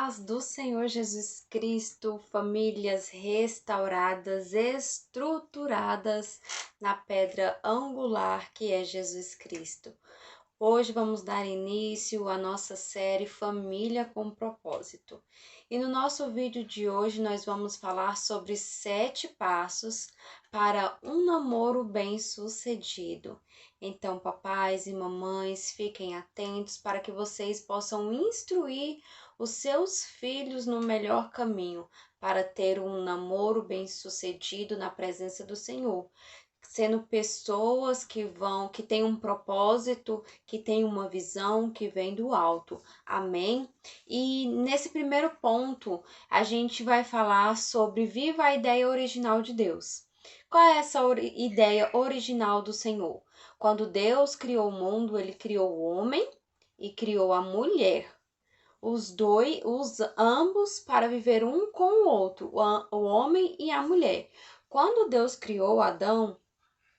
paz do Senhor Jesus Cristo, famílias restauradas, estruturadas na pedra angular que é Jesus Cristo. Hoje vamos dar início à nossa série Família com Propósito. E no nosso vídeo de hoje nós vamos falar sobre 7 passos para um namoro bem-sucedido. Então, papais e mamães, fiquem atentos para que vocês possam instruir os seus filhos no melhor caminho para ter um namoro bem-sucedido na presença do Senhor, sendo pessoas que têm um propósito, que têm uma visão que vem do alto. Amém? E nesse primeiro ponto, a gente vai falar sobre viva a ideia original de Deus. Qual é essa ideia original do Senhor? Quando Deus criou o mundo, ele criou o homem e criou a mulher. Ambos para viver um com o outro, o homem e a mulher. Quando Deus criou Adão,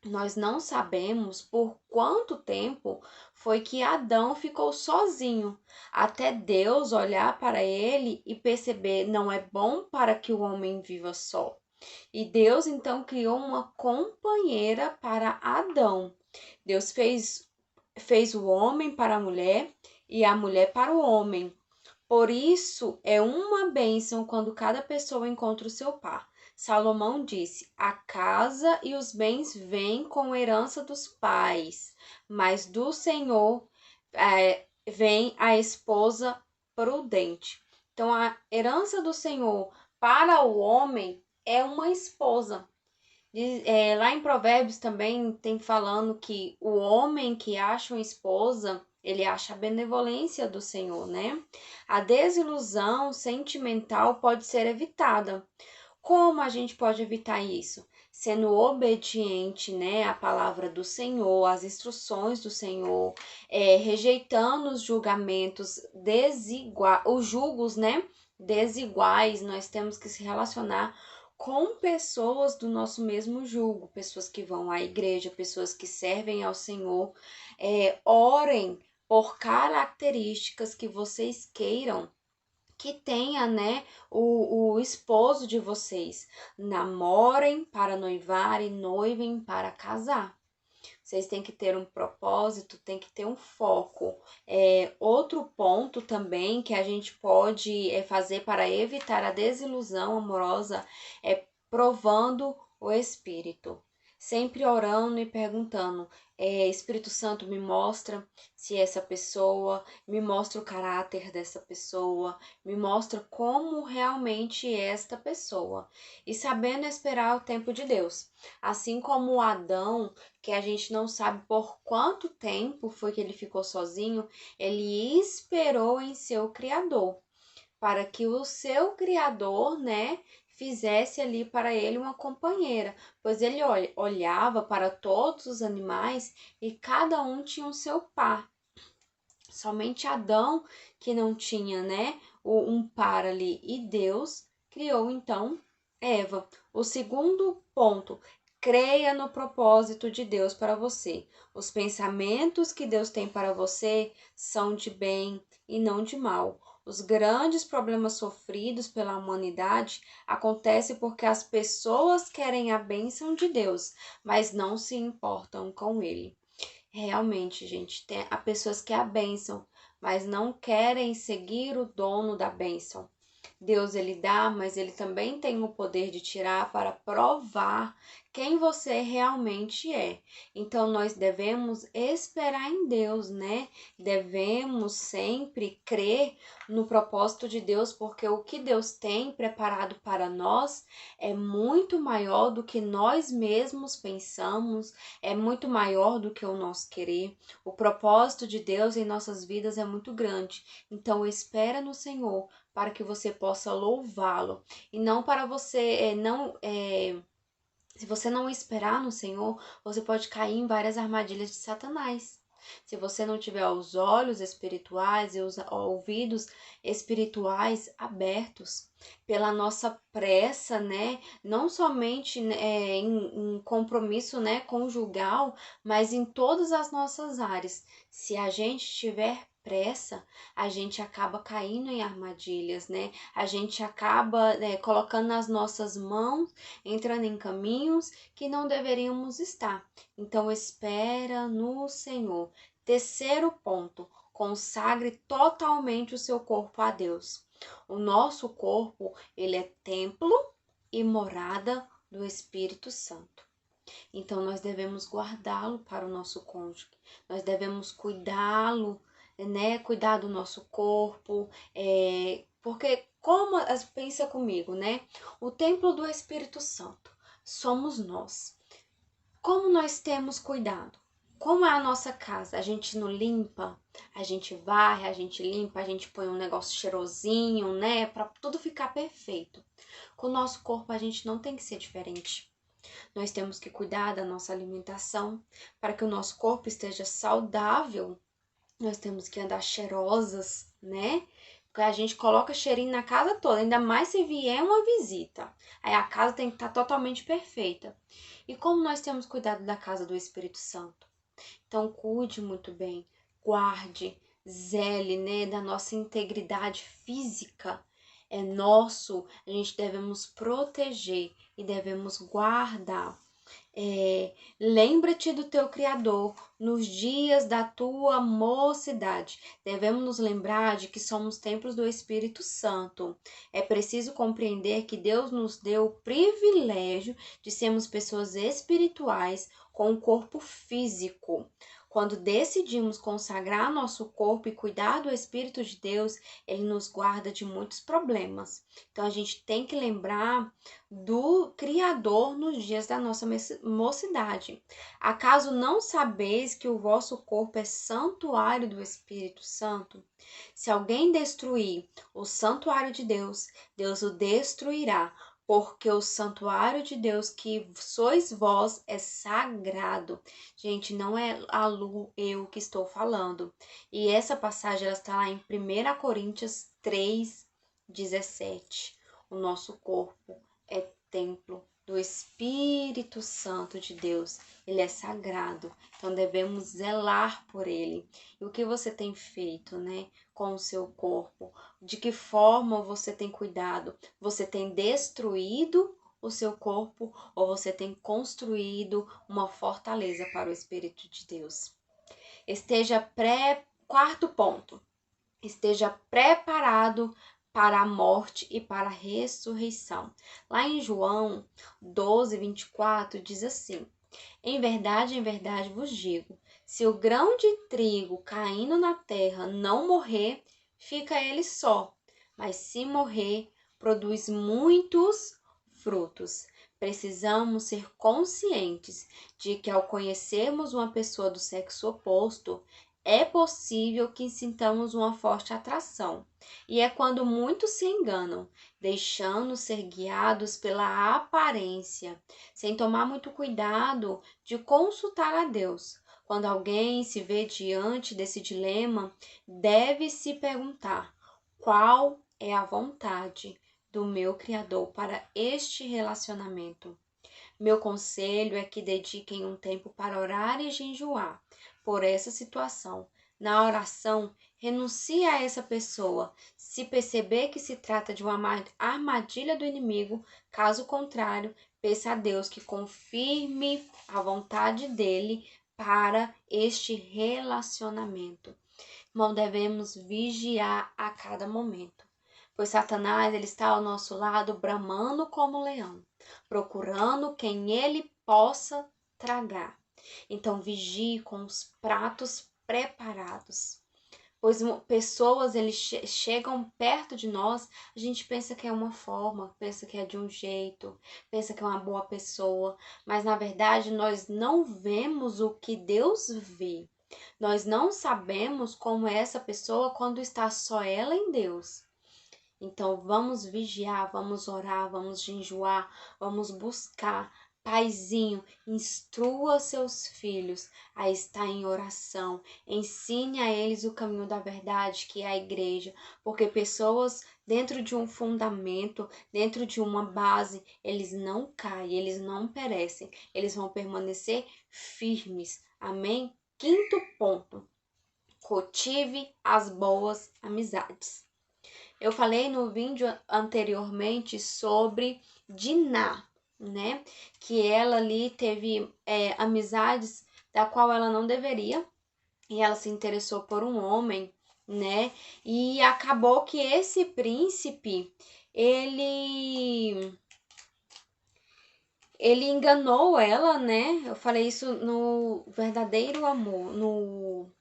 nós não sabemos por quanto tempo foi que Adão ficou sozinho, até Deus olhar para ele e perceber não é bom para que o homem viva só. E Deus então criou uma companheira para Adão. Deus fez o homem para a mulher e a mulher para o homem. Por isso, é uma bênção quando cada pessoa encontra o seu par. Salomão disse: a casa e os bens vêm com a herança dos pais, mas do Senhor vem a esposa prudente. Então, a herança do Senhor para o homem é uma esposa. Lá em Provérbios também tem falando que o homem que acha uma esposa, ele acha a benevolência do Senhor, né? A desilusão sentimental pode ser evitada. Como a gente pode evitar isso? Sendo obediente, né, à palavra do Senhor, às instruções do Senhor, rejeitando os julgamentos desiguais, os julgos, né, desiguais. Nós temos que se relacionar com pessoas do nosso mesmo julgo, pessoas que vão à igreja, pessoas que servem ao Senhor. Orem por características que vocês queiram que tenha, né, o esposo de vocês. Namorem para noivar e noivem para casar. Vocês têm que ter um propósito, tem que ter um foco. Outro ponto também que a gente pode fazer para evitar a desilusão amorosa é provando o Espírito. Sempre orando e perguntando, Espírito Santo, me mostra se essa pessoa, me mostra o caráter dessa pessoa, me mostra como realmente é esta pessoa. E sabendo esperar o tempo de Deus. Assim como Adão, que a gente não sabe por quanto tempo foi que ele ficou sozinho, ele esperou em seu Criador, para que o seu Criador, né, fizesse ali para ele uma companheira, pois ele olhava para todos os animais e cada um tinha o seu par. Somente Adão que não tinha, né, um par ali, e Deus criou então Eva. O segundo ponto: creia no propósito de Deus para você. Os pensamentos que Deus tem para você são de bem e não de mal. Os grandes problemas sofridos pela humanidade acontecem porque as pessoas querem a bênção de Deus, mas não se importam com ele. Realmente, gente, há pessoas que a bênção, mas não querem seguir o dono da bênção. Deus, ele dá, mas ele também tem o poder de tirar para provar quem você realmente é. Então, nós devemos esperar em Deus, né? Devemos sempre crer no propósito de Deus, porque o que Deus tem preparado para nós é muito maior do que nós mesmos pensamos, é muito maior do que o nosso querer. O propósito de Deus em nossas vidas é muito grande. Então, espera no Senhor para que você possa louvá-lo e não para você se você não esperar no Senhor, você pode cair em várias armadilhas de Satanás. Se você não tiver os olhos espirituais e os ouvidos espirituais abertos pela nossa pressa, né? Não somente em compromisso, né, conjugal, mas em todas as nossas áreas. Se a gente estiver pressa, a gente acaba caindo em armadilhas, né? A gente acaba colocando nas nossas mãos, entrando em caminhos que não deveríamos estar. Então, espera no Senhor. Terceiro ponto, consagre totalmente o seu corpo a Deus. O nosso corpo, ele é templo e morada do Espírito Santo. Então, nós devemos guardá-lo para o nosso cônjuge. Nós devemos cuidá-lo, né? Cuidar do nosso corpo. Porque, pensa comigo, né? O templo do Espírito Santo somos nós. Como nós temos cuidado? Como é a nossa casa? A gente não limpa, a gente varre, a gente limpa, a gente põe um negócio cheirosinho, né? Para tudo ficar perfeito. Com o nosso corpo, a gente não tem que ser diferente. Nós temos que cuidar da nossa alimentação para que o nosso corpo esteja saudável. Nós temos que andar cheirosas, né? Porque a gente coloca cheirinho na casa toda, ainda mais se vier uma visita. Aí a casa tem que estar totalmente perfeita. E como nós temos cuidado da casa do Espírito Santo? Então cuide muito bem, guarde, zele, né, da nossa integridade física. É nosso, a gente devemos proteger e devemos guardar. Lembra-te do teu Criador nos dias da tua mocidade. Devemos nos lembrar de que somos templos do Espírito Santo. É preciso compreender que Deus nos deu o privilégio de sermos pessoas espirituais com um corpo físico. Quando decidimos consagrar nosso corpo e cuidar do Espírito de Deus, ele nos guarda de muitos problemas. Então a gente tem que lembrar do Criador nos dias da nossa mocidade. Acaso não sabeis que o vosso corpo é santuário do Espírito Santo? Se alguém destruir o santuário de Deus, Deus o destruirá, porque o santuário de Deus que sois vós é sagrado. Gente, não é a Lu, eu que estou falando. E essa passagem ela está lá em 1 Coríntios 3:17. O nosso corpo é templo do Espírito Santo de Deus. Ele é sagrado, então devemos zelar por ele. E o que você tem feito, né, com o seu corpo? De que forma você tem cuidado? Você tem destruído o seu corpo ou você tem construído uma fortaleza para o Espírito de Deus? Quarto ponto. Esteja preparado para a morte e para a ressurreição. Lá em João 12:24 diz assim: em verdade vos digo, se o grão de trigo caindo na terra não morrer, fica ele só, mas se morrer, produz muitos frutos. Precisamos ser conscientes de que ao conhecermos uma pessoa do sexo oposto, é possível que sintamos uma forte atração. E é quando muitos se enganam, deixando ser guiados pela aparência, sem tomar muito cuidado de consultar a Deus. Quando alguém se vê diante desse dilema, deve se perguntar: qual é a vontade do meu Criador para este relacionamento? Meu conselho é que dediquem um tempo para orar e jejuar por essa situação. Na oração, renuncie a essa pessoa. Se perceber que se trata de uma armadilha do inimigo, caso contrário, peça a Deus que confirme a vontade dele para este relacionamento. Irmão, devemos vigiar a cada momento, pois Satanás ele está ao nosso lado bramando como um leão, procurando quem ele possa tragar. Então vigie com os pratos preparados, pois pessoas eles chegam perto de nós, a gente pensa que é uma forma, pensa que é de um jeito, pensa que é uma boa pessoa, mas na verdade nós não vemos o que Deus vê. Nós não sabemos como é essa pessoa quando está só ela em Deus. Então vamos vigiar, vamos orar, vamos jejuar, vamos buscar. Paizinho, instrua seus filhos a estar em oração. Ensine a eles o caminho da verdade, que é a igreja. Porque pessoas dentro de um fundamento, dentro de uma base, eles não caem, eles não perecem. Eles vão permanecer firmes. Amém? Quinto ponto. Cultive as boas amizades. Eu falei no vídeo anteriormente sobre Diná, né? Que ela ali teve amizades da qual ela não deveria, e ela se interessou por um homem, né? E acabou que esse príncipe, ele enganou ela, né? Eu falei isso no verdadeiro amor, no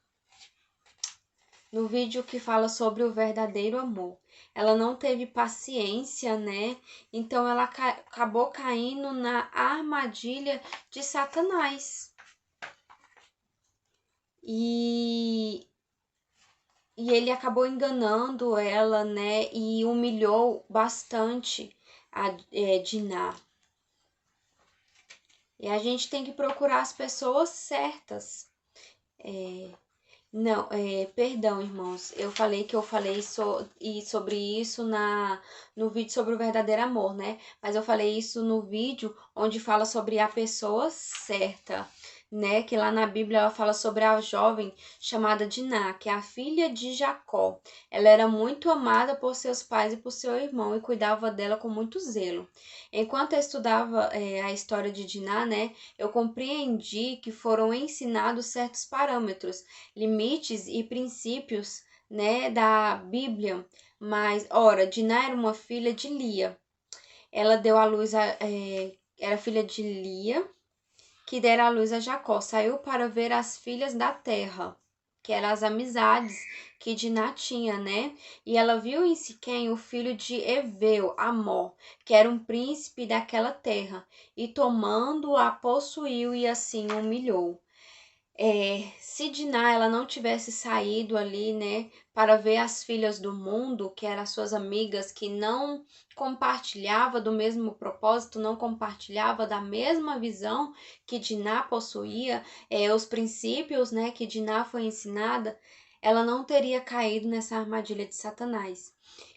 vídeo que fala sobre o verdadeiro amor. Ela não teve paciência, né? Então ela acabou caindo na armadilha de Satanás. E ele acabou enganando ela, né? E humilhou bastante a Diná. E a gente tem que procurar as pessoas certas. Não, perdão, irmãos. Eu falei que eu falei sobre isso no vídeo sobre o verdadeiro amor, né? Mas eu falei isso no vídeo onde fala sobre a pessoa certa, né? Que lá na Bíblia ela fala sobre a jovem chamada Diná, que é a filha de Jacó. Ela era muito amada por seus pais e por seu irmão e cuidava dela com muito zelo. Enquanto eu estudava a história de Diná, né? Eu compreendi que foram ensinados certos parâmetros, limites e princípios, né, da Bíblia. Mas, ora, Diná era uma filha de Lia. Ela deu à luz era filha de Lia, que dera à luz a Jacó. Saiu para ver as filhas da terra, que eram as amizades que Diná tinha, né? E ela viu em Siquém o filho de Eveu, Amor, que era um príncipe daquela terra, e tomando-a possuiu e assim humilhou. Se Diná ela não tivesse saído ali, né, para ver as filhas do mundo, que eram as suas amigas, que não compartilhava do mesmo propósito, não compartilhava da mesma visão que Diná possuía, os princípios, né, que Diná foi ensinada, ela não teria caído nessa armadilha de Satanás.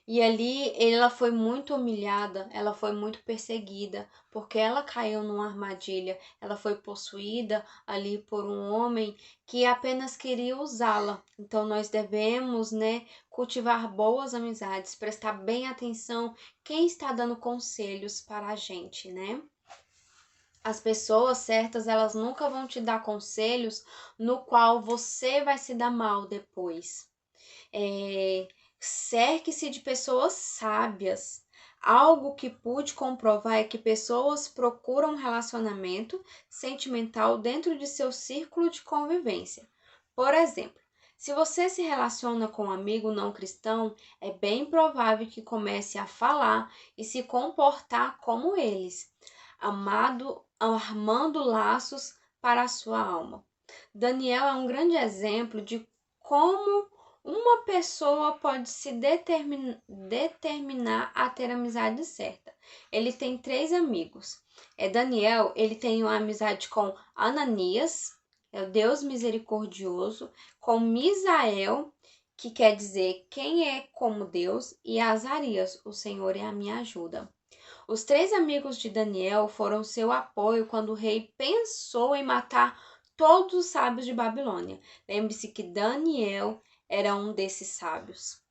E ali ela foi muito humilhada, ela foi muito perseguida, porque ela caiu numa armadilha, ela foi possuída ali por um homem que apenas queria usá-la. Então nós devemos, né, cultivar boas amizades, prestar bem atenção quem está dando conselhos para a gente, né? As pessoas certas, elas nunca vão te dar conselhos no qual você vai se dar mal depois. Cerque-se de pessoas sábias. Algo que pude comprovar é que pessoas procuram um relacionamento sentimental dentro de seu círculo de convivência. Por exemplo, se você se relaciona com um amigo não cristão, é bem provável que comece a falar e se comportar como eles, armando laços para a sua alma. Daniel é um grande exemplo de como uma pessoa pode se determinar a ter a amizade certa. Ele tem 3 amigos. Daniel, ele tem uma amizade com Ananias, é o Deus misericordioso, com Misael, que quer dizer quem é como Deus, e Azarias, o Senhor é a minha ajuda. Os 3 amigos de Daniel foram seu apoio quando o rei pensou em matar todos os sábios de Babilônia. Lembre-se que Daniel era um desses sábios.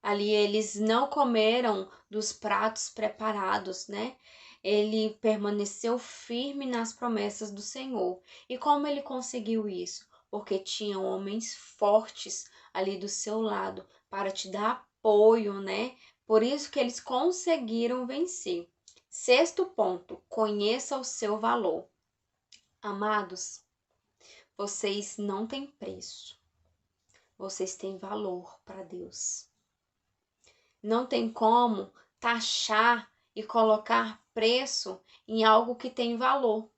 Ali eles não comeram dos pratos preparados, né? Ele permaneceu firme nas promessas do Senhor. E como ele conseguiu isso? Porque tinha homens fortes ali do seu lado para te dar apoio, né? Por isso que eles conseguiram vencer. 6º ponto, conheça o seu valor. Amados, vocês não têm preço. Vocês têm valor para Deus. Não tem como taxar e colocar preço em algo que tem valor.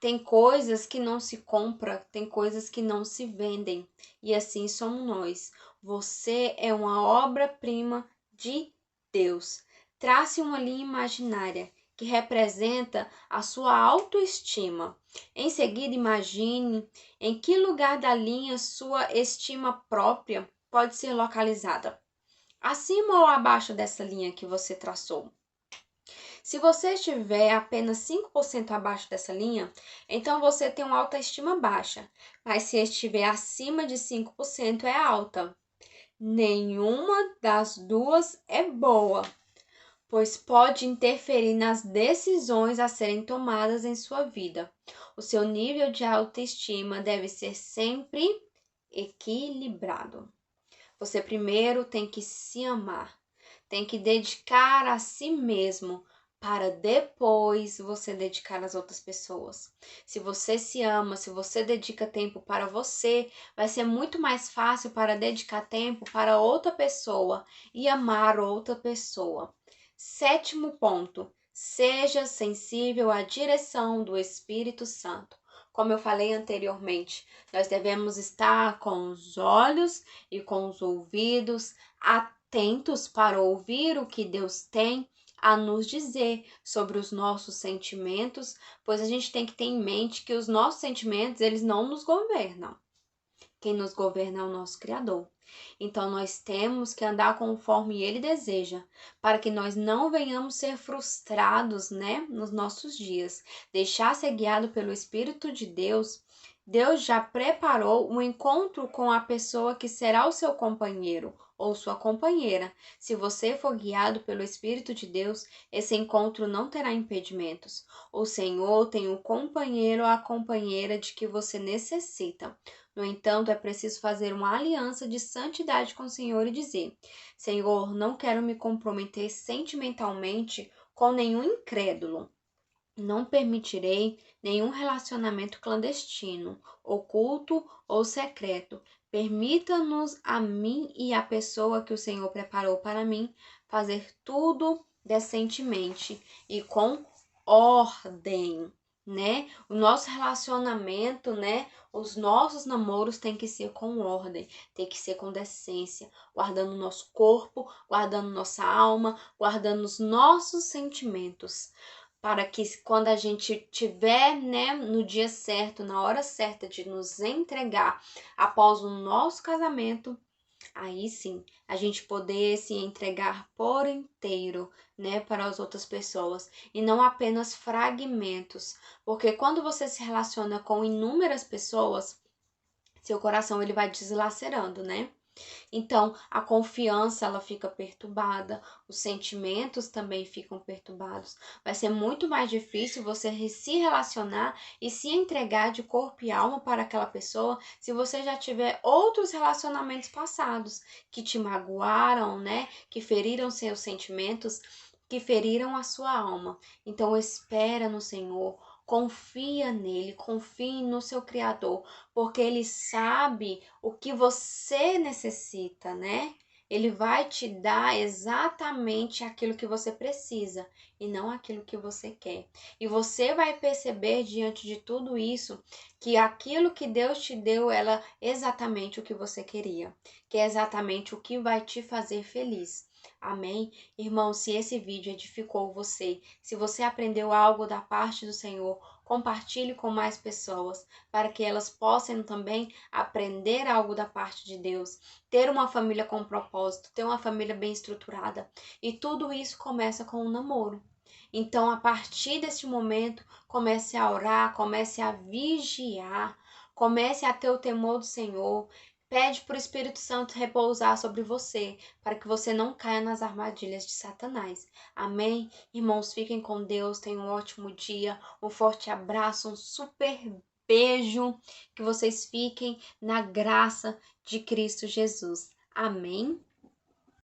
Tem coisas que não se compra, tem coisas que não se vendem. E assim somos nós. Você é uma obra-prima de Deus. Trace uma linha imaginária que representa a sua autoestima. Em seguida, imagine em que lugar da linha sua estima própria pode ser localizada. Acima ou abaixo dessa linha que você traçou? Se você estiver apenas 5% abaixo dessa linha, então você tem uma autoestima baixa. Mas se estiver acima de 5% é alta. Nenhuma das duas é boa, pois pode interferir nas decisões a serem tomadas em sua vida. O seu nível de autoestima deve ser sempre equilibrado. Você primeiro tem que se amar, tem que dedicar a si mesmo para depois você dedicar às outras pessoas. Se você se ama, se você dedica tempo para você, vai ser muito mais fácil para dedicar tempo para outra pessoa e amar outra pessoa. 7º ponto, seja sensível à direção do Espírito Santo. Como eu falei anteriormente, nós devemos estar com os olhos e com os ouvidos atentos para ouvir o que Deus tem a nos dizer sobre os nossos sentimentos, pois a gente tem que ter em mente que os nossos sentimentos, eles não nos governam. Quem nos governa é o nosso Criador. Então, nós temos que andar conforme Ele deseja, para que nós não venhamos ser frustrados, nos nossos dias. Deixar ser guiado pelo Espírito de Deus. Deus já preparou um encontro com a pessoa que será o seu companheiro ou sua companheira. Se você for guiado pelo Espírito de Deus, esse encontro não terá impedimentos. O Senhor tem o companheiro ou a companheira de que você necessita. No entanto, é preciso fazer uma aliança de santidade com o Senhor e dizer: Senhor, não quero me comprometer sentimentalmente com nenhum incrédulo. Não permitirei nenhum relacionamento clandestino, oculto ou secreto. Permita-nos, a mim e a pessoa que o Senhor preparou para mim, fazer tudo decentemente e com ordem, O nosso relacionamento, os nossos namoros têm que ser com ordem, tem que ser com decência, guardando nosso corpo, guardando nossa alma, guardando os nossos sentimentos, para que quando a gente tiver, no dia certo, na hora certa de nos entregar após o nosso casamento, aí sim, a gente poder se entregar por inteiro, para as outras pessoas e não apenas fragmentos, porque quando você se relaciona com inúmeras pessoas, seu coração ele vai deslacerando, Então, a confiança ela fica perturbada, os sentimentos também ficam perturbados. Vai ser muito mais difícil você se relacionar e se entregar de corpo e alma para aquela pessoa se você já tiver outros relacionamentos passados que te magoaram, que feriram seus sentimentos, que feriram a sua alma. Então, espera no Senhor. Confia nele, confie no seu Criador, porque ele sabe o que você necessita, Ele vai te dar exatamente aquilo que você precisa e não aquilo que você quer. E você vai perceber diante de tudo isso que aquilo que Deus te deu é exatamente o que você queria, que é exatamente o que vai te fazer feliz. Amém? Irmão, se esse vídeo edificou você, se você aprendeu algo da parte do Senhor, compartilhe com mais pessoas, para que elas possam também aprender algo da parte de Deus, ter uma família com propósito, ter uma família bem estruturada. E tudo isso começa com um namoro. Então, a partir deste momento, comece a orar, comece a vigiar, comece a ter o temor do Senhor. Pede para o Espírito Santo repousar sobre você, para que você não caia nas armadilhas de Satanás. Amém? Irmãos, fiquem com Deus, tenham um ótimo dia, um forte abraço, um super beijo, que vocês fiquem na graça de Cristo Jesus. Amém?